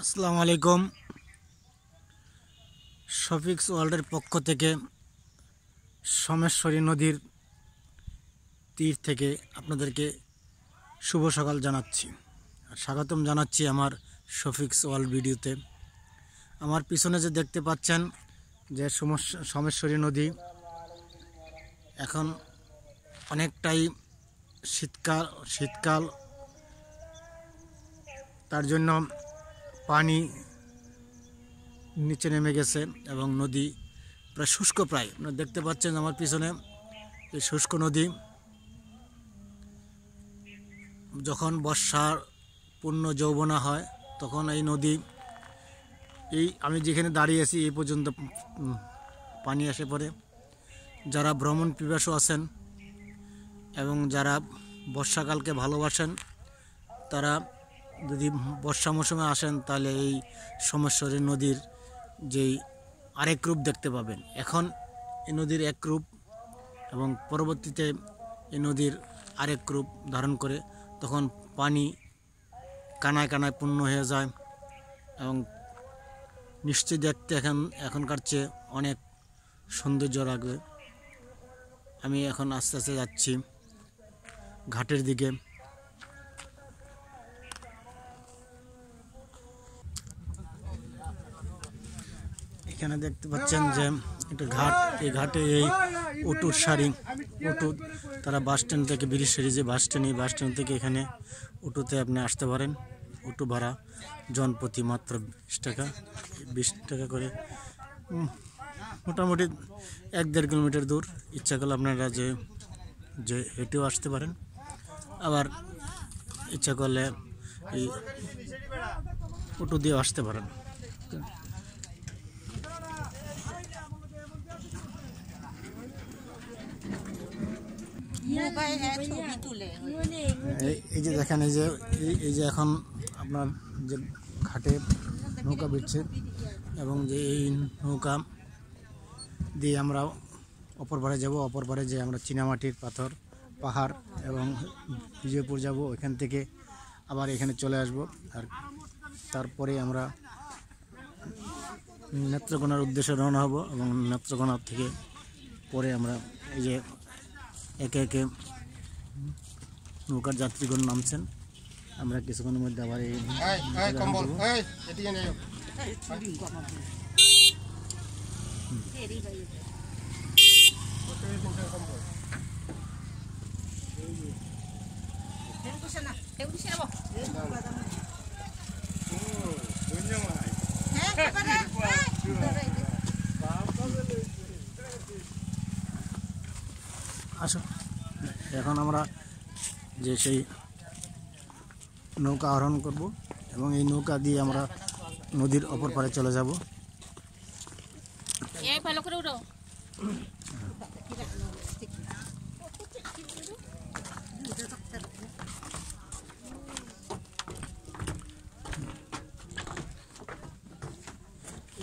আসসালামু আলাইকুম। শফিক্স ওয়ার্ল্ডের পক্ষ থেকে সোমেশ্বরী নদীর তীর থেকে আপনাদেরকে শুভ সকাল জানাচ্ছি আর স্বাগতম জানাচ্ছি আমার শফিক্স ওয়ার্ল্ড ভিডিওতে। আমার পিছনে যে দেখতে পাচ্ছেন যে সোমেশ্বরী নদী, এখন অনেকটাই শীতকাল তার জন্য পানি নিচে নেমে গেছে এবং নদী প্রায় শুষ্ক। প্রায় আপনারা দেখতে পাচ্ছেন আমার পিছনে এই শুষ্ক নদী। যখন বর্ষার পূর্ণ যৌবনা হয় তখন এই নদী, এই আমি যেখানে দাঁড়িয়ে আছি এই পর্যন্ত পানি এসে পড়ে। যারা ভ্রমণ পিপাসু আছেন এবং যারা বর্ষাকালকে ভালোবাসেন, তারা যদি বর্ষা মৌসুমে আসেন তাহলে এই সোমেশ্বরী নদীর যেই আরেক রূপ দেখতে পাবেন। এখন এই নদীর এক রূপ এবং পরবর্তীতে এই নদীর আরেক রূপ ধারণ করে, তখন পানি কানায় কানায় পূর্ণ হয়ে যায় এবং নিশ্চয়ই দেখতে এখনকার চেয়ে অনেক সৌন্দর্য লাগবে। আমি এখন আস্তে আস্তে যাচ্ছি ঘাটের দিকে। এখানে দেখতে পাচ্ছেন যে একটা ঘাট, এই ঘাটে এই উটুর সারি, উটু তারা বাস স্ট্যান্ড থেকে বিরিশারি যে বাস স্ট্যান্ড, এই বাস স্ট্যান্ড থেকে এখানে উটুতে আপনি আসতে পারেন। উটু ভাড়া জনপ্রতি মাত্র 20 টাকা করে, মোটামুটি 1-1.5 কিলোমিটার দূর। ইচ্ছা করলে আপনারা যে হেঁটেও আসতে পারেন, আবার ইচ্ছা করলে এই উটু দিয়েও আসতে পারেন। এই যে দেখেন, এই যে এখন আপনার যে ঘাটে নৌকা বিচ্ছে এবং যে এই নৌকা দিয়ে আমরা অপর পারে যাব। অপর পারে যে আমরা চীনামাটির পাহাড় এবং বিজয়পুর যাব। ওইখান থেকে আবার এখানে চলে আসব আর তারপরে আমরা নেত্রকোনার উদ্দেশ্যে রওনা হব এবং নেত্রকোনা থেকে পরে আমরা এই যে একে একে নৌকার যাত্রীগণ নামছেন। আমরা কিছুক্ষণের মধ্যে আবার এই আসো, এখন আমরা যে সেই নৌকা আরোহণ করব এবং এই নৌকা দিয়ে আমরা নদীর অপর পারে চলে যাব।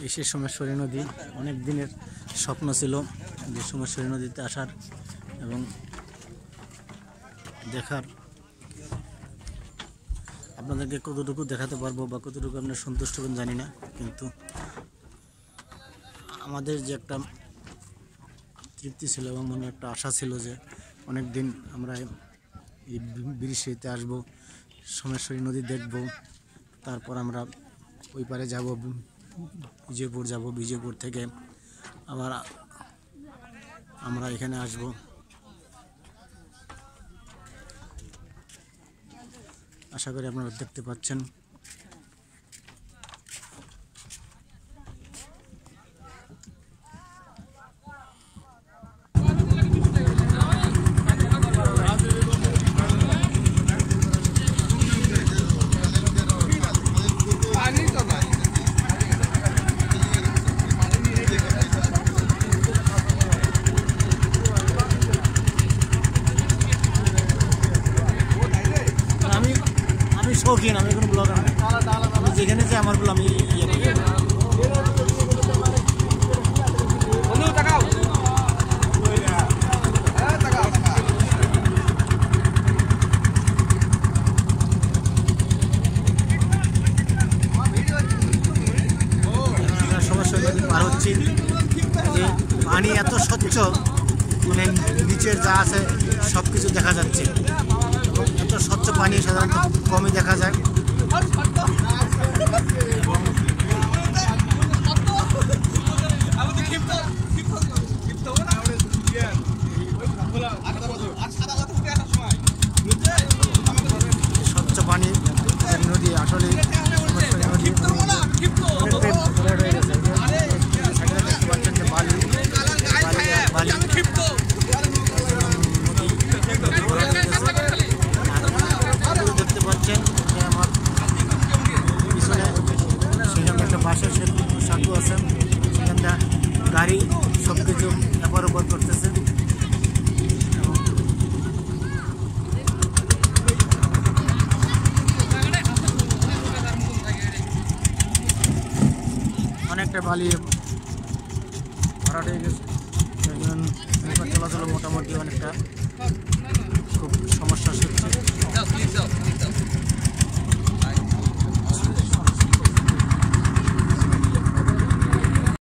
এই সেই সোমেশ্বরী নদী। অনেক দিনের স্বপ্ন ছিল যে সোমেশ্বরী নদীতে আসার এবং দেখার। আপনাদেরকে কতটুকু দেখাতে পারবো বা কতটুকু আপনার সন্তুষ্ট হবেন জানি না, কিন্তু আমাদের যে একটা তৃপ্তি ছিল এবং মনে একটা আশা ছিল যে অনেক দিন আমরা এই বিরিশারিতে আসবো, সোমেশ্বরী নদী দেখব, তারপর আমরা ওই পারে যাব, বিজয়পুর যাব, বিজয়পুর থেকে আবার আমরা এখানে আসব। আশা করি আপনারা দেখতে পাচ্ছেন। শৌখিন, আমি কোনো ব্লগার না, আমি যেখানে যে আমারগুলো আমি ভিডিও নিচের যা আছে সব কিছু দেখা যাচ্ছে। এবং এত স্বচ্ছ পানি সাধারণত কমই দেখা যায়। স্বচ্ছ পানি নদী আসলে দেখতে পাচ্ছেন যে বালি বালি দেখতে পাচ্ছেন যে আমার পিছনে সেখানে একটা বাঁশের সাঁকু আছে, সেখানটা গাড়ি সব কিছু এপার ওপর করতেছে। অনেকটা বালি ভরাট হয়ে গেছে, চলাচল মোটামুটি অনেকটা খুব সমস্যা হচ্ছে।